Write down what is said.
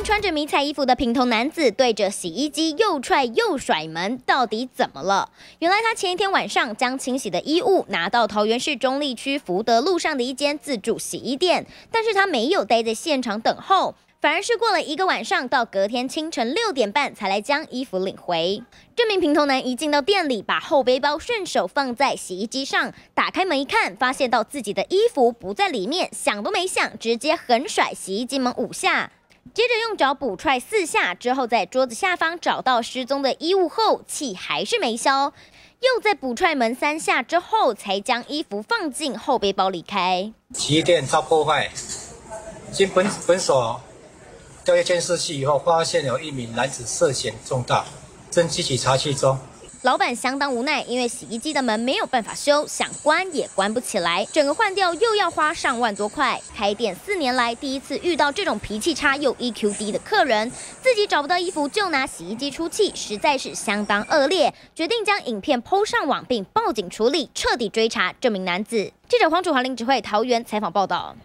名穿着迷彩衣服的平头男子对着洗衣机又踹又甩门，到底怎么了？原来他前一天晚上将清洗的衣物拿到桃园市中坜区福德路上的一间自助洗衣店，但是他没有待在现场等候，反而是过了一个晚上，到隔天清晨6点半才来将衣服领回。这名平头男一进到店里，把后背包顺手放在洗衣机上，打开门一看，发现到自己的衣服不在里面，想都没想，直接狠甩洗衣机门5下。接着用脚补踹4下，之后在桌子下方找到失踪的衣物后，气还是没消，又在补踹门3下之后，才将衣服放进后背包离开。洗衣店遭破坏，经本所调阅监视器以后，发现有1名男子涉嫌重大，正积极查缉中。老板相当无奈，因为洗衣机的门没有办法修，想关也关不起来，整个换掉又要花上万多块。开店4年来，第一次遇到这种脾气差又 EQ 低的客人，自己找不到衣服就拿洗衣机出气，实在是相当恶劣，决定将影片 PO 上网并报警处理，彻底追查这名男子。记者黄楚华、林指挥桃园采访报道。